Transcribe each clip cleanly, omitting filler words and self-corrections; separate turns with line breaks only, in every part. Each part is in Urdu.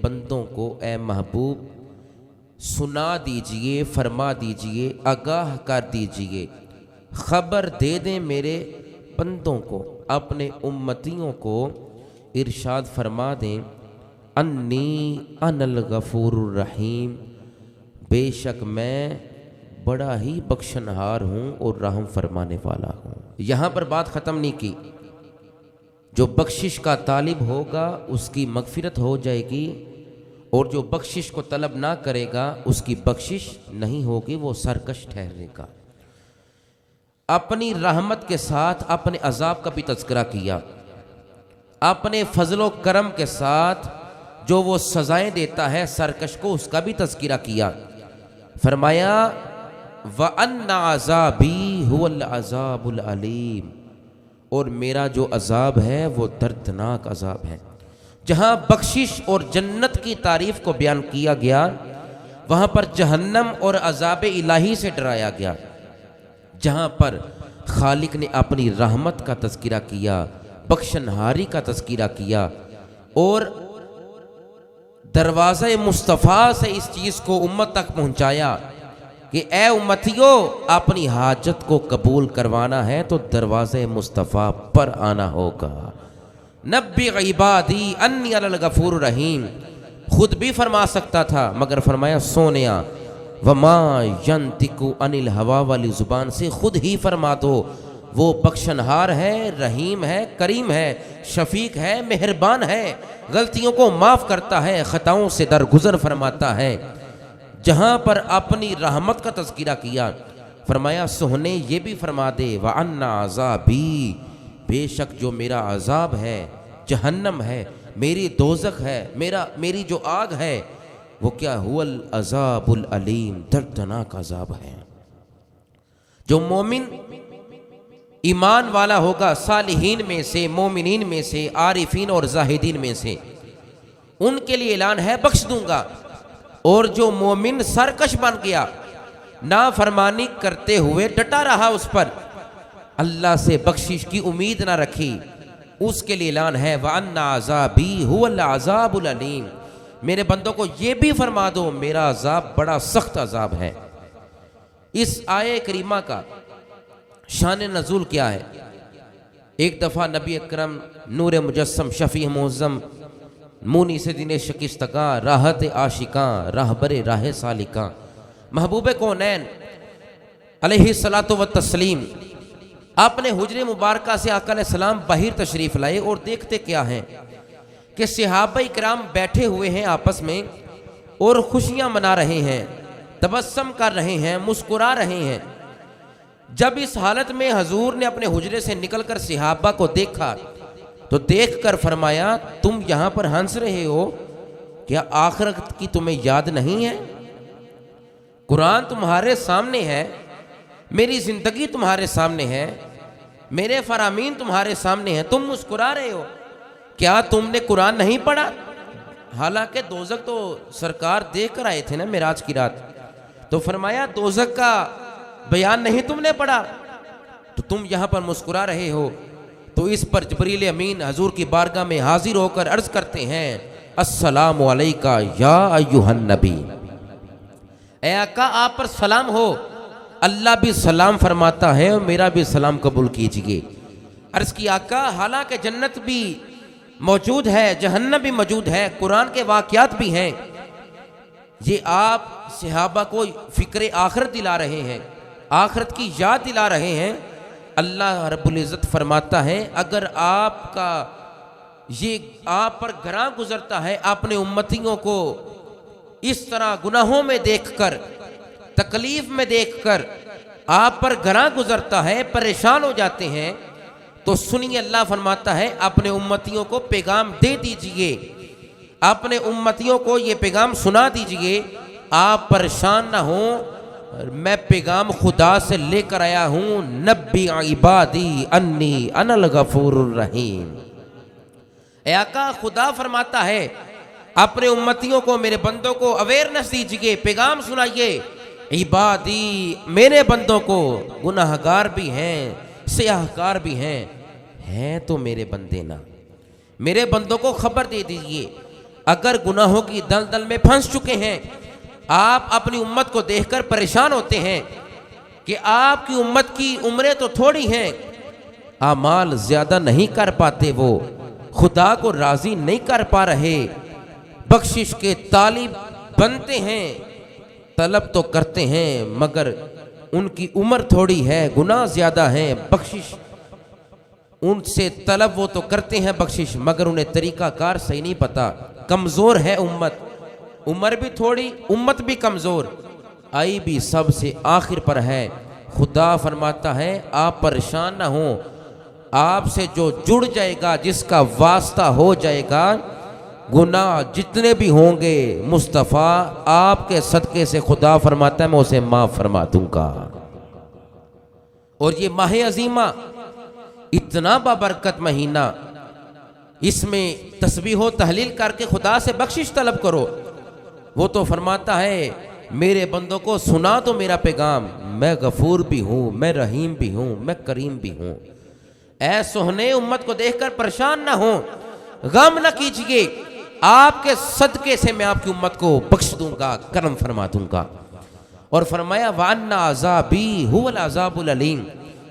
بندوں کو اے محبوب سنا دیجئے، فرما دیجئے، آگاہ کر دیجئے، خبر دے دیں میرے بندوں کو، اپنے امتیوں کو ارشاد فرما دیں انی انا الغفور الرحیم، بے شک میں بڑا ہی بخشنہار ہوں اور رحم فرمانے والا ہوں۔ یہاں پر بات ختم نہیں کی، جو بخشش کا طالب ہوگا اس کی مغفرت ہو جائے گی، اور جو بخشش کو طلب نہ کرے گا اس کی بخشش نہیں ہوگی، وہ سرکش ٹھہرے گا۔ اپنی رحمت کے ساتھ اپنے عذاب کا بھی تذکرہ کیا، اپنے فضل و کرم کے ساتھ جو وہ سزائیں دیتا ہے سرکش کو اس کا بھی تذکرہ کیا۔ فرمایا وَأَنَّ عَذَابِي هُوَ الْعَذَابُ الْعَلِيمُ، اور میرا جو عذاب ہے وہ دردناک عذاب ہے۔ جہاں بخشش اور جنت کی تعریف کو بیان کیا گیا وہاں پر جہنم اور عذاب الہی سے ڈرایا گیا۔ جہاں پر خالق نے اپنی رحمت کا تذکرہ کیا، بخشنہاری کا تذکرہ کیا، اور دروازہ مصطفیٰ سے اس چیز کو امت تک پہنچایا کہ اے امتیو اپنی حاجت کو قبول کروانا ہے تو دروازہ مصطفیٰ پر آنا ہوگا۔ نبی عبادی انی انا الغفور الرحیم، خود بھی فرما سکتا تھا مگر فرمایا سونیا وما ینطق عن الہوی والی زبان سے خود ہی فرما دو، وہ بخشنہار ہے، رحیم ہے، کریم ہے، شفیق ہے، مہربان ہے، غلطیوں کو معاف کرتا ہے، خطاؤں سے درگزر فرماتا ہے۔ جہاں پر اپنی رحمت کا تذکرہ کیا فرمایا سہنے یہ بھی فرما دے وَأَنَّ عَذَابِي، بے شک جو میرا عذاب ہے جہنم ہے، میری دوزخ ہے، میری جو آگ ہے وہ کیا هو العذاب العلیم، دردناک عذاب ہے۔ جو مومن ایمان والا ہوگا صالحین میں سے، مومنین میں سے، عارفین اور زاہدین میں سے، ان کے لیے اعلان ہے بخش دوں گا، اور جو مومن سرکش بن گیا نافرمانی کرتے ہوئے ڈٹا رہا اس پر، اللہ سے بخشش کی امید نہ رکھی، اس کے لیے اعلان ہے وَأَنَّ عَذَابِي هُوَ الْعَذَابُ الْعَلِيمُ، میرے بندوں کو یہ بھی فرما دو میرا عذاب بڑا سخت عذاب ہے۔ اس آیے کریمہ کا شان نزول کیا ہے؟ ایک دفعہ نبی اکرم نور مجسم شفیع معظم مونی سے دین شکستگاں راحت عاشقاں راہبر راہ سالکاں محبوب کونین علیہ الصلاۃ والتسلیم اپنے حجر مبارکہ سے آقا علیہ السلام باہر تشریف لائے، اور دیکھتے کیا ہیں کہ صحابہ کرام بیٹھے ہوئے ہیں آپس میں اور خوشیاں منا رہے ہیں، تبسم کر رہے ہیں، مسکرا رہے ہیں۔ جب اس حالت میں حضور نے اپنے حجرے سے نکل کر صحابہ کو دیکھا تو دیکھ کر فرمایا تم یہاں پر ہنس رہے ہو، کیا آخرت کی تمہیں یاد نہیں ہے؟ قرآن تمہارے سامنے ہے، میری زندگی تمہارے سامنے ہے، میرے فرامین تمہارے سامنے ہیں، تم مسکرا رہے ہو، کیا تم نے قرآن نہیں پڑھا؟ حالانکہ دوزخ تو سرکار دیکھ کر آئے تھے نا معراج کی رات، تو فرمایا دوزخ کا بیان نہیں تم نے پڑھا تو تم یہاں پر مسکرا رہے ہو۔ تو اس پر جبریل امین حضور کی بارگاہ میں حاضر ہو کر عرض کرتے ہیں السلام علیکہ یا ایھا النبی، اے آقا آپ پر سلام ہو، اللہ بھی سلام فرماتا ہے اور میرا بھی سلام قبول کیجئے۔ عرض کی آقا حالانکہ جنت بھی موجود ہے، جہنم بھی موجود ہے، قرآن کے واقعات بھی ہیں، یہ آپ صحابہ کو فکر آخرت دلا رہے ہیں، آخرت کی یاد دلا رہے ہیں۔ اللہ رب العزت فرماتا ہے اگر آپ کا یہ آپ پر گراں گزرتا ہے، اپنے امتیوں کو اس طرح گناہوں میں دیکھ کر، تکلیف میں دیکھ کر آپ پر گراں گزرتا ہے، پریشان ہو جاتے ہیں، تو سنیے اللہ فرماتا ہے اپنے امتیوں کو پیغام دے دیجئے، اپنے امتیوں کو یہ پیغام سنا دیجئے، آپ پریشان نہ ہوں، میں پیغام خدا سے لے کر آیا ہوں، نبی عبادی انی انا الغفور الرحیم۔ اے آقا خدا فرماتا ہے اپنے امتیوں کو، میرے بندوں کو اویئرنس دیجئے، پیغام سنائیے، عبادی میرے بندوں کو، گناہگار بھی ہیں، سیاہکار بھی ہیں تو میرے بندے نا، میرے بندوں کو خبر دے دیجئے اگر گناہوں کی دلدل میں پھنس چکے ہیں، آپ اپنی امت کو دیکھ کر پریشان ہوتے ہیں کہ آپ کی امت کی عمریں تو تھوڑی ہیں، اعمال زیادہ نہیں کر پاتے، وہ خدا کو راضی نہیں کر پا رہے، بخشش کے طالب بنتے ہیں، طلب تو کرتے ہیں مگر ان کی عمر تھوڑی ہے، گناہ زیادہ ہیں، بخشش ان سے طلب وہ تو کرتے ہیں بخشش، مگر انہیں طریقہ کار صحیح نہیں پتا، کمزور ہے امت، عمر بھی تھوڑی، امت بھی کمزور، آئی بھی سب سے آخر پر ہے۔ خدا فرماتا ہے آپ پریشان نہ ہوں، آپ سے جو جڑ جائے گا، جس کا واسطہ ہو جائے گا، گناہ جتنے بھی ہوں گے مصطفیٰ آپ کے صدقے سے خدا فرماتا ہے میں اسے معاف فرما دوں گا۔ اور یہ ماہ عظیمہ اتنا بابرکت مہینہ، اس میں تسبیح و تحلیل کر کے خدا سے بخشش طلب کرو۔ وہ تو فرماتا ہے میرے بندوں کو سنا تو میرا پیغام، میں غفور بھی ہوں، میں رحیم بھی ہوں، میں کریم بھی ہوں۔ اے سہنے امت کو دیکھ کر پریشان نہ ہوں، غم نہ کیجئے، آپ کے صدقے سے میں آپ کی امت کو بخش دوں گا، کرم فرما دوں گا۔ اور فرمایا وَأَنَّ عَذَابِي هُوَ الْعَذَابُ الْأَلِيمُ،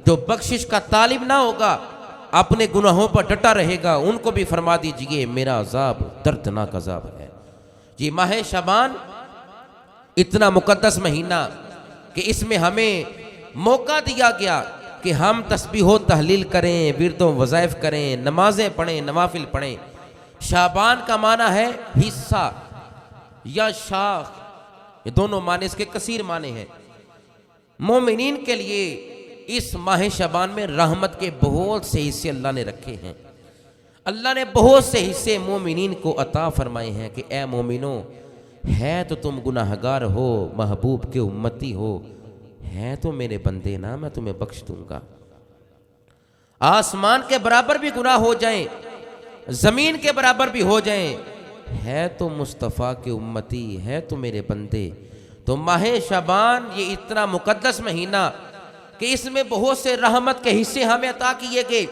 جو بخشش کا طالب نہ ہوگا، اپنے گناہوں پر ڈٹا رہے گا، ان کو بھی فرما دیجئے میرا عذاب دردناک عذاب ہے۔ یہ ماہ شعبان اتنا مقدس مہینہ کہ اس میں ہمیں موقع دیا گیا کہ ہم تسبیح و تحلیل کریں، ورد و وظائف کریں، نمازیں پڑھیں، نوافل پڑھیں۔ شعبان کا معنی ہے حصہ یا شاخ، یہ دونوں معنی اس کے کثیر معنی ہیں۔ مومنین کے لیے اس ماہ شعبان میں رحمت کے بہت سے حصے اللہ نے رکھے ہیں، اللہ نے بہت سے حصے مومنین کو عطا فرمائے ہیں کہ اے مومنوں، ہے تو تم گناہگار ہو، محبوب کے امتی ہو، ہے تو میرے بندے نا، میں تمہیں بخش دوں گا۔ آسمان کے برابر بھی گناہ ہو جائیں، زمین کے برابر بھی ہو جائیں، ہے تو مصطفیٰ کے امتی، ہے تو میرے بندے۔ تو ماہ شعبان یہ اتنا مقدس مہینہ کہ اس میں بہت سے رحمت کے حصے ہمیں عطا کیے گئے،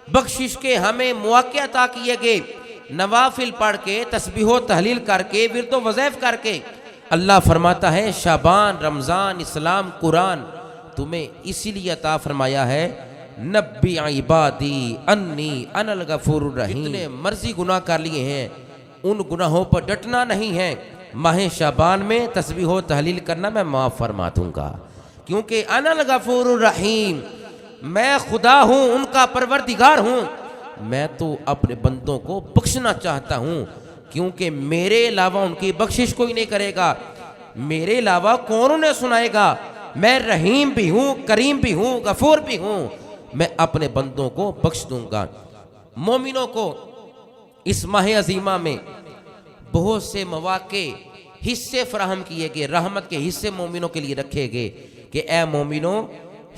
بخشش کے ہمیں مواقع عطا کیے گئے، نوافل پڑھ کے، تسبیح و تحلیل کر کے، ورد و وظائف کر کے۔ اللہ فرماتا ہے شعبان، رمضان، اسلام، قرآن تمہیں اسی لیے عطا فرمایا ہے نبی عبادی انی انا الغفور الرحیم۔ جتنے مرضی گناہ کر لیے ہیں ان گناہوں پر ڈٹنا نہیں ہے، ماہ شعبان میں تسبیح و تحلیل کرنا میں معاف فرما دوں گا، کیونکہ انا الغفور الرحیم، میں خدا ہوں، ان کا پروردگار ہوں، میں تو اپنے بندوں کو بخشنا چاہتا ہوں، کیونکہ میرے علاوہ ان کی بخشش کوئی نہیں کرے گا، میرے علاوہ کون انہیں سنائے گا؟ میں رحیم بھی ہوں، کریم بھی ہوں، غفور بھی ہوں، میں اپنے بندوں کو بخش دوں گا۔ مومنوں کو اس ماہ عظیمہ میں بہت سے مواقع، حصے فراہم کیے گئے، رحمت کے حصے مومنوں کے لیے رکھے گئے کہ اے مومنوں،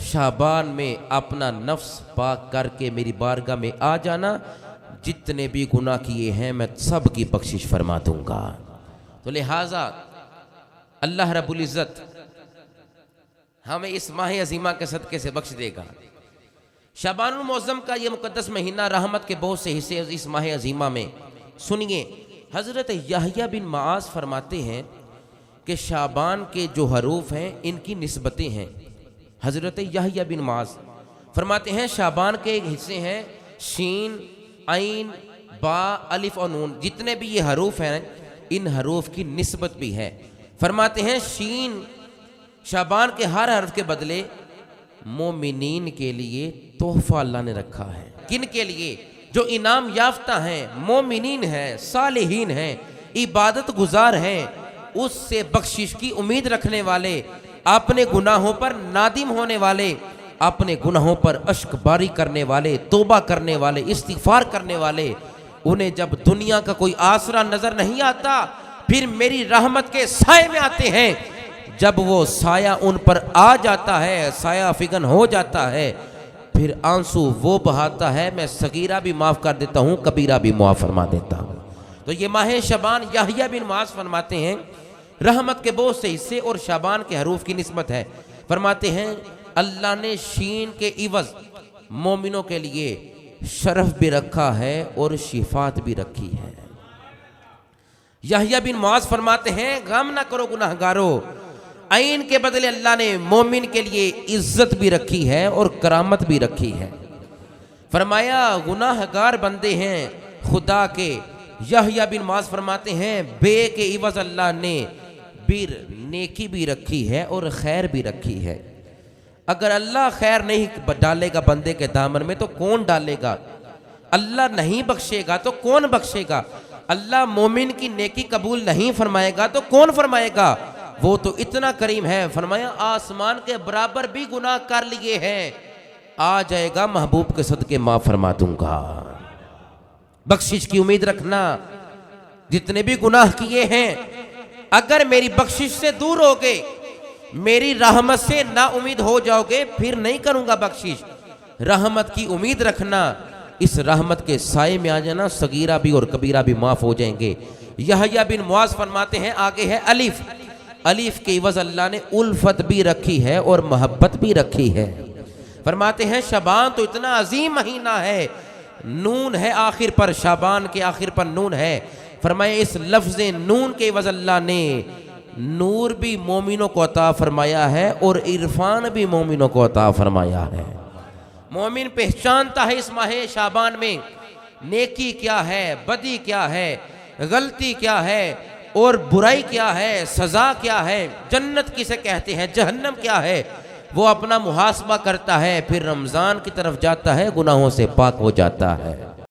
شعبان میں اپنا نفس پاک کر کے میری بارگاہ میں آ جانا، جتنے بھی گناہ کیے ہیں میں سب کی بخشش فرما دوں گا۔ تو لہٰذا اللہ رب العزت ہمیں اس ماہ عظیمہ کے صدقے سے بخش دے گا۔ شعبان المعظم کا یہ مقدس مہینہ، رحمت کے بہت سے حصے اس ماہ عظیمہ میں۔ سنیے، حضرت یحییٰ بن معاذ فرماتے ہیں کہ شعبان کے جو حروف ہیں ان کی نسبتیں ہیں۔ حضرت یحییٰ بن معاذ فرماتے ہیں شعبان کے حصے ہیں شین، عین، با، الف اور نون، جتنے بھی یہ حروف ہیں ان حروف کی نسبت بھی ہے۔ فرماتے ہیں شین، شعبان کے ہر حرف کے بدلے مومنین کے لیے تحفہ اللہ نے رکھا ہے۔ کن کے لیے؟ جو انعام یافتہ ہیں، مومنین ہیں، صالحین ہیں، عبادت گزار ہیں، اس سے بخشش کی امید رکھنے والے، اپنے گناہوں پر نادم ہونے والے، اپنے گناہوں پر اشک باری کرنے والے، توبہ کرنے والے، استغفار کرنے والے، انہیں جب دنیا کا کوئی آسرا نظر نہیں آتا پھر میری رحمت کے سائے میں آتے ہیں، جب وہ سایہ ان پر آ جاتا ہے، سایہ فگن ہو جاتا ہے، پھر آنسو وہ بہاتا ہے، میں صغیرہ بھی معاف کر دیتا ہوں، کبیرہ بھی معاف فرما دیتا ہوں۔ تو یہ ماہ شعبان یحییٰ بن معاذ فرماتے ہیں رحمت کے بہت سے حصے اور شعبان کے حروف کی نسبت ہے۔ فرماتے ہیں اللہ نے شین کے عوض مومنوں کے لیے شرف بھی رکھا ہے اور شفاعت بھی رکھی ہے۔ یحییٰ بن معاذ فرماتے ہیں غم نہ کرو گناہگارو، عین کے بدلے اللہ نے مومن کے لیے عزت بھی رکھی ہے اور کرامت بھی رکھی ہے۔ فرمایا گناہگار بندے ہیں خدا کے، یحییٰ بن معاذ فرماتے ہیں بے کے عوض اللہ نے بر نیکی بھی رکھی ہے اور خیر بھی رکھی ہے۔ اگر اللہ خیر نہیں ڈالے گا بندے کے دامن میں تو کون ڈالے گا؟ اللہ نہیں بخشے گا تو کون بخشے گا؟ اللہ مومن کی نیکی قبول نہیں فرمائے گا تو کون فرمائے گا؟ وہ تو اتنا کریم ہے، فرمایا آسمان کے برابر بھی گناہ کر لیے ہیں، آ جائے گا محبوب کے صدقے معاف فرما دوں گا۔ بخشش کی امید رکھنا، جتنے بھی گناہ کیے ہیں اگر میری بخشش سے دور ہوگے، میری رحمت سے نا امید ہو جاؤ گے، پھر نہیں کروں گا بخشش۔ رحمت کی امید رکھنا، اس رحمت کے سائے میں آ جانا، صغیرہ بھی اور کبیرہ بھی معاف ہو جائیں گے۔ یحییٰ بن معاذ فرماتے ہیں آگے ہے الف، الف کے عوض اللہ نے الفت بھی رکھی ہے اور محبت بھی رکھی ہے۔ فرماتے ہیں شعبان تو اتنا عظیم مہینہ ہے، نون ہے آخر پر، شعبان کے آخر پر نون ہے۔ فرمایا اس لفظ نون کے عوض اللہ نے نور بھی مومنوں کو عطا فرمایا ہے اور عرفان بھی مومنوں کو عطا فرمایا ہے۔ مومن پہچانتا ہے اس ماہ شعبان میں نیکی کیا ہے، بدی کیا ہے، غلطی کیا ہے اور برائی کیا ہے، سزا کیا ہے، جنت کسے کہتے ہیں، جہنم کیا ہے، وہ اپنا محاسبہ کرتا ہے، پھر رمضان کی طرف جاتا ہے، گناہوں سے پاک ہو جاتا ہے۔